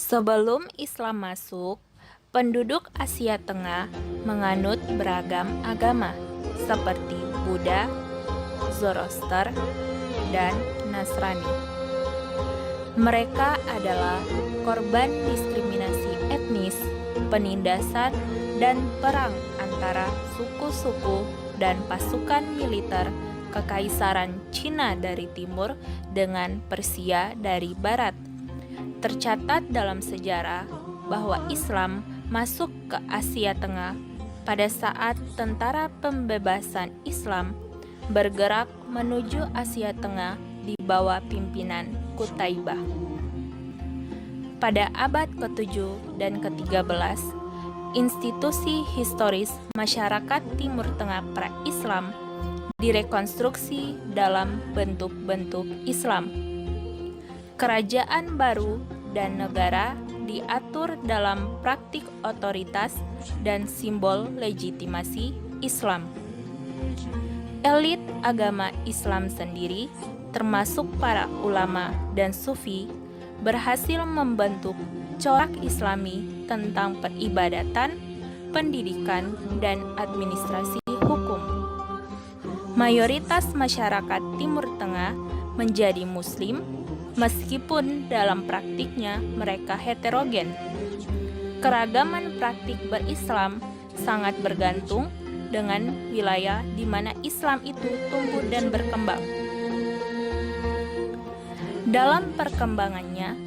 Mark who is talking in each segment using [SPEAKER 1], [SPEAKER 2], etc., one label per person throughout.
[SPEAKER 1] Sebelum Islam masuk, penduduk Asia Tengah menganut beragam agama seperti Buddha, Zoroaster, dan Nasrani. Mereka adalah korban diskriminasi etnis, penindasan, dan perang antara suku-suku dan pasukan militer Kekaisaran Cina dari timur dengan Persia dari barat. Tercatat dalam sejarah bahwa Islam masuk ke Asia Tengah pada saat tentara pembebasan Islam bergerak menuju Asia Tengah di bawah pimpinan Qutaibah. Pada abad ke-7 dan ke-13, institusi historis masyarakat Timur Tengah pra-Islam direkonstruksi dalam bentuk-bentuk Islam. Kerajaan baru dan negara diatur dalam praktik otoritas dan simbol legitimasi Islam. Elit agama Islam sendiri, termasuk para ulama dan sufi, berhasil membentuk corak Islami tentang peribadatan, pendidikan, dan administrasi hukum. Mayoritas masyarakat Timur Tengah menjadi Muslim, meskipun dalam praktiknya mereka heterogen. Keragaman praktik berislam sangat bergantung dengan wilayah di mana Islam itu tumbuh dan berkembang. Dalam perkembangannya,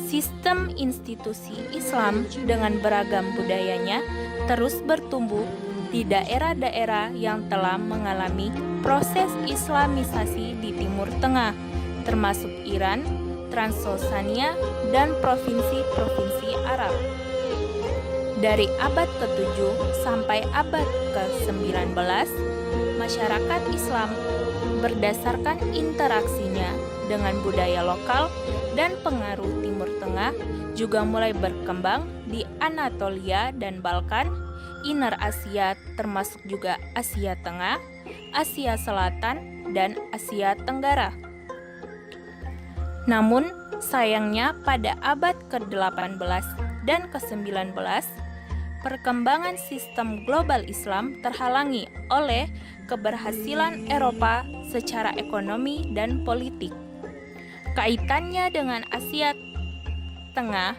[SPEAKER 1] sistem institusi Islam dengan beragam budayanya terus bertumbuh di daerah-daerah yang telah mengalami proses Islamisasi di Timur Tengah, termasuk Iran, Transoxania, dan provinsi-provinsi Arab. Dari abad ke-7 sampai abad ke-19, masyarakat Islam berdasarkan interaksinya dengan budaya lokal dan pengaruh Timur Tengah juga mulai berkembang di Anatolia dan Balkan, Inner Asia termasuk juga Asia Tengah, Asia Selatan, dan Asia Tenggara. Namun, sayangnya pada abad ke-18 dan ke-19, perkembangan sistem global Islam terhalangi oleh keberhasilan Eropa secara ekonomi dan politik. Kaitannya dengan Asia Tengah,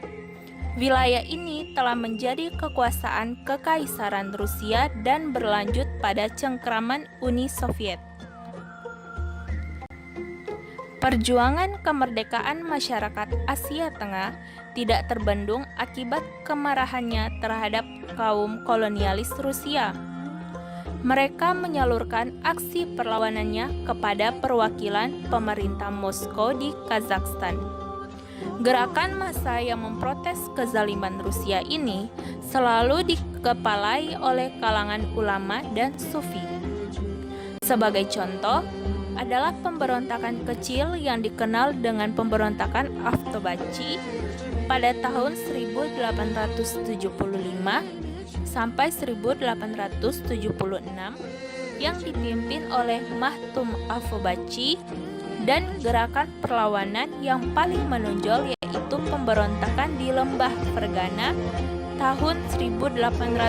[SPEAKER 1] wilayah ini telah menjadi kekuasaan Kekaisaran Rusia dan berlanjut pada cengkraman Uni Soviet. Perjuangan kemerdekaan masyarakat Asia Tengah tidak terbendung akibat kemarahannya terhadap kaum kolonialis Rusia. Mereka menyalurkan aksi perlawanannya kepada perwakilan pemerintah Moskow di Kazakhstan. Gerakan massa yang memprotes kezaliman Rusia ini selalu dikepalai oleh kalangan ulama dan sufi. Sebagai contoh, adalah pemberontakan kecil yang dikenal dengan pemberontakan Avtobachi pada tahun 1875 sampai 1876 yang dipimpin oleh Mahtum Avtobachi, dan gerakan perlawanan yang paling menonjol yaitu pemberontakan di Lembah Fergana tahun 1898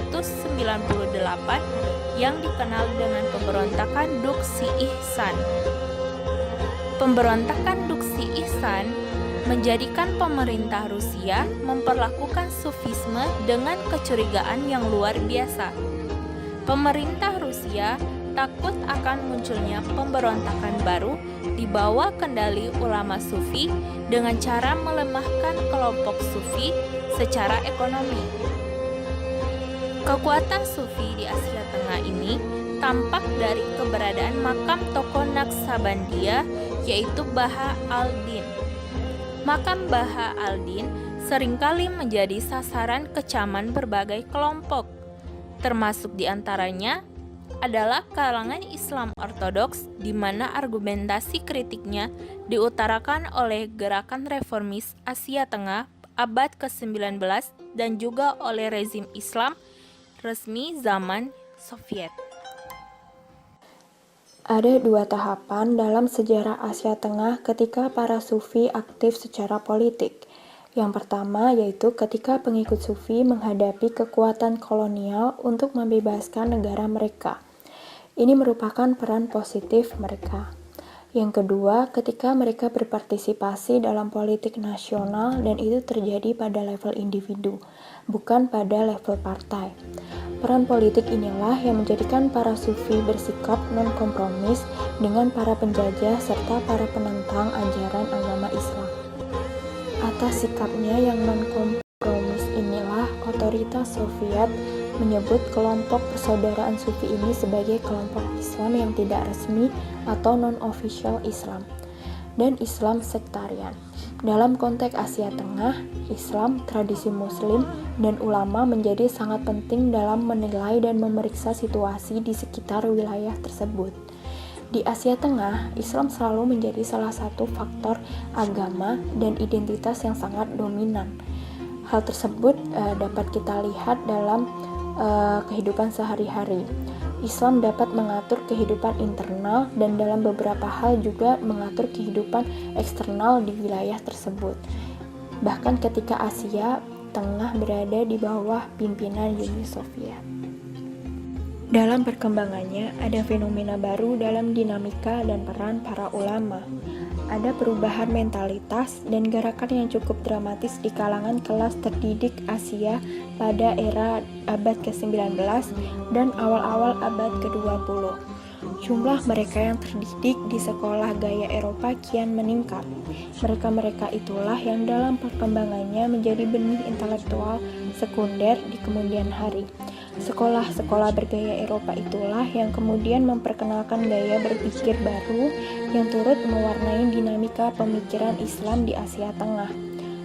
[SPEAKER 1] yang dikenal dengan pemberontakan Duksi Ihsan. Pemberontakan Duksi Ihsan menjadikan pemerintah Rusia memperlakukan sufisme dengan kecurigaan yang luar biasa. Pemerintah Rusia takut akan munculnya pemberontakan baru di bawah kendali ulama sufi dengan cara melemahkan kelompok sufi secara ekonomi. Kekuatan sufi di Asia Tengah ini tampak dari keberadaan makam tokoh Naqsabandia yaitu Baha al-Din. Makam Baha al-Din seringkali menjadi sasaran kecaman berbagai kelompok, termasuk diantaranya adalah kalangan Islam Ortodoks, di mana argumentasi kritiknya diutarakan oleh gerakan reformis Asia Tengah abad ke-19 dan juga oleh rezim Islam resmi zaman Soviet.
[SPEAKER 2] Ada dua tahapan dalam sejarah Asia Tengah ketika para sufi aktif secara politik. Yang pertama yaitu ketika pengikut Sufi menghadapi kekuatan kolonial untuk membebaskan negara mereka. Ini merupakan peran positif mereka. Yang kedua, ketika mereka berpartisipasi dalam politik nasional dan itu terjadi pada level individu, bukan pada level partai. Peran politik inilah yang menjadikan para Sufi bersikap non-kompromis dengan para penjajah serta para penentang ajaran agama Islam. Atas sikapnya yang non-kompromis inilah otoritas Soviet menyebut kelompok persaudaraan Sufi ini sebagai kelompok Islam yang tidak resmi atau non-official Islam dan Islam sektarian. Dalam konteks Asia Tengah, Islam, tradisi Muslim, dan ulama menjadi sangat penting dalam menilai dan memeriksa situasi di sekitar wilayah tersebut. Di Asia Tengah, Islam selalu menjadi salah satu faktor agama dan identitas yang sangat dominan. Hal tersebut dapat kita lihat dalam kehidupan sehari-hari. Islam dapat mengatur kehidupan internal dan dalam beberapa hal juga mengatur kehidupan eksternal di wilayah tersebut. Bahkan ketika Asia Tengah berada di bawah pimpinan Uni Soviet. Dalam perkembangannya, ada fenomena baru dalam dinamika dan peran para ulama. Ada perubahan mentalitas dan gerakan yang cukup dramatis di kalangan kelas terdidik Asia pada era abad ke-19 dan awal-awal abad ke-20. Jumlah mereka yang terdidik di sekolah gaya Eropa kian meningkat. Mereka-mereka itulah yang dalam perkembangannya menjadi benih intelektual sekunder di kemudian hari. Sekolah-sekolah bergaya Eropa itulah yang kemudian memperkenalkan gaya berpikir baru yang turut mewarnai dinamika pemikiran Islam di Asia Tengah.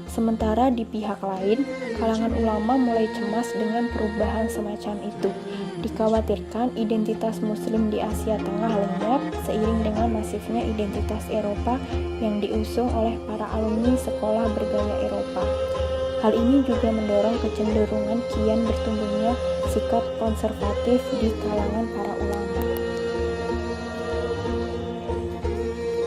[SPEAKER 2] Sementara di pihak lain, kalangan ulama mulai cemas dengan perubahan semacam itu. Dikhawatirkan identitas Muslim di Asia Tengah lenyap seiring dengan masifnya identitas Eropa yang diusung oleh para alumni sekolah bergaya Eropa. Hal ini juga mendorong kecenderungan kian bertumbuhnya sikap konservatif di kalangan para ulama.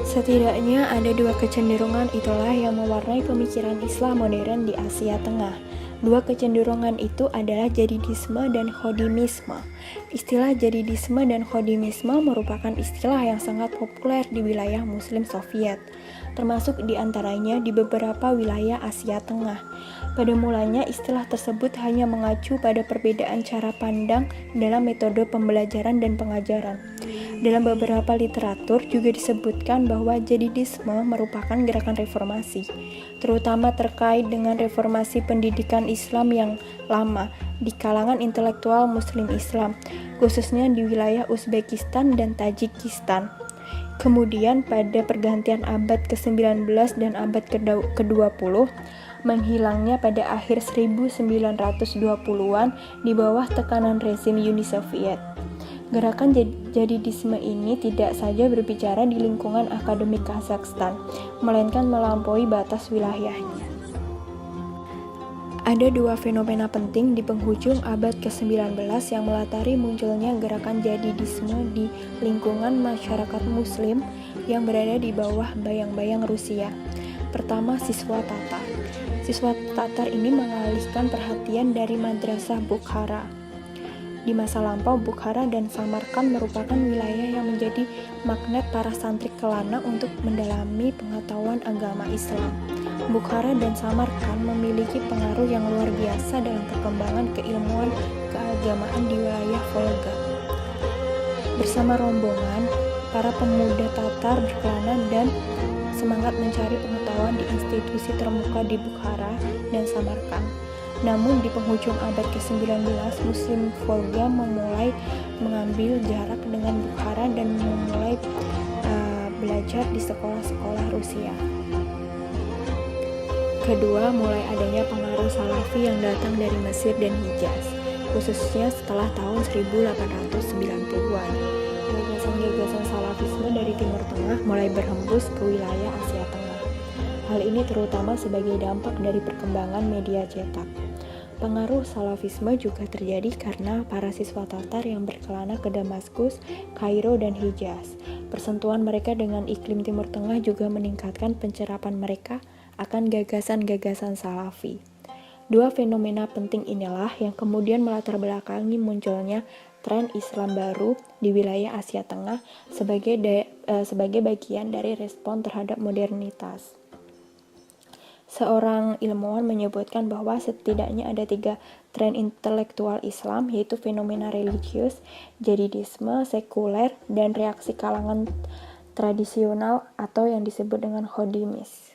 [SPEAKER 2] Setidaknya ada dua kecenderungan itulah yang mewarnai pemikiran Islam modern di Asia Tengah. Dua kecenderungan itu adalah jadidisme dan khodimisme. Istilah jadidisme dan khodimisme merupakan istilah yang sangat populer di wilayah Muslim Soviet, termasuk di antaranya di beberapa wilayah Asia Tengah. Pada mulanya istilah tersebut hanya mengacu pada perbedaan cara pandang dalam metode pembelajaran dan pengajaran. Dalam beberapa literatur juga disebutkan bahwa jadidisme merupakan gerakan reformasi, terutama terkait dengan reformasi pendidikan Islam yang lama di kalangan intelektual Muslim Islam, khususnya di wilayah Uzbekistan dan Tajikistan. Kemudian pada pergantian abad ke-19 dan abad ke-20, menghilangnya pada akhir 1920-an di bawah tekanan rezim Uni Soviet. Gerakan jadidisme ini tidak saja berbicara di lingkungan akademik Kazakhstan, melainkan melampaui batas wilayahnya. Ada dua fenomena penting di penghujung abad ke-19 yang melatari munculnya gerakan jadidisme di lingkungan masyarakat Muslim yang berada di bawah bayang-bayang Rusia. Pertama, siswa Tatar. Siswa Tatar ini mengalihkan perhatian dari madrasah Bukhara. Di masa lampau, Bukhara dan Samarkand merupakan wilayah yang menjadi magnet para santri kelana untuk mendalami pengetahuan agama Islam. Bukhara dan Samarkand memiliki pengaruh yang luar biasa dalam perkembangan keilmuan keagamaan di wilayah Volga. Bersama rombongan, para pemuda Tatar berkelana dan semangat mencari pengetahuan di institusi termuka di Bukhara dan Samarkand. Namun di penghujung abad ke-19, Muslim Volga memulai mengambil jarak dengan Bukhara dan memulai belajar di sekolah-sekolah Rusia. Kedua, mulai adanya pengaruh Salafi yang datang dari Mesir dan Hijaz, khususnya setelah tahun 1890-an. Gagasan-gagasan Salafisme dari Timur Tengah mulai berhembus ke wilayah Asia Tengah. Hal ini terutama sebagai dampak dari perkembangan media cetak. Pengaruh Salafisme juga terjadi karena para siswa Tatar yang berkelana ke Damaskus, Kairo, dan Hijaz. Persentuhan mereka dengan iklim Timur Tengah juga meningkatkan pencerapan mereka akan gagasan-gagasan Salafi. Dua fenomena penting inilah yang kemudian melatar belakangi munculnya tren Islam baru di wilayah Asia Tengah sebagai bagian dari respon terhadap modernitas. Seorang ilmuwan menyebutkan bahwa setidaknya ada 3 tren intelektual Islam, yaitu fenomena religius, jadidisme, sekuler, dan reaksi kalangan tradisional atau yang disebut dengan Khodimis.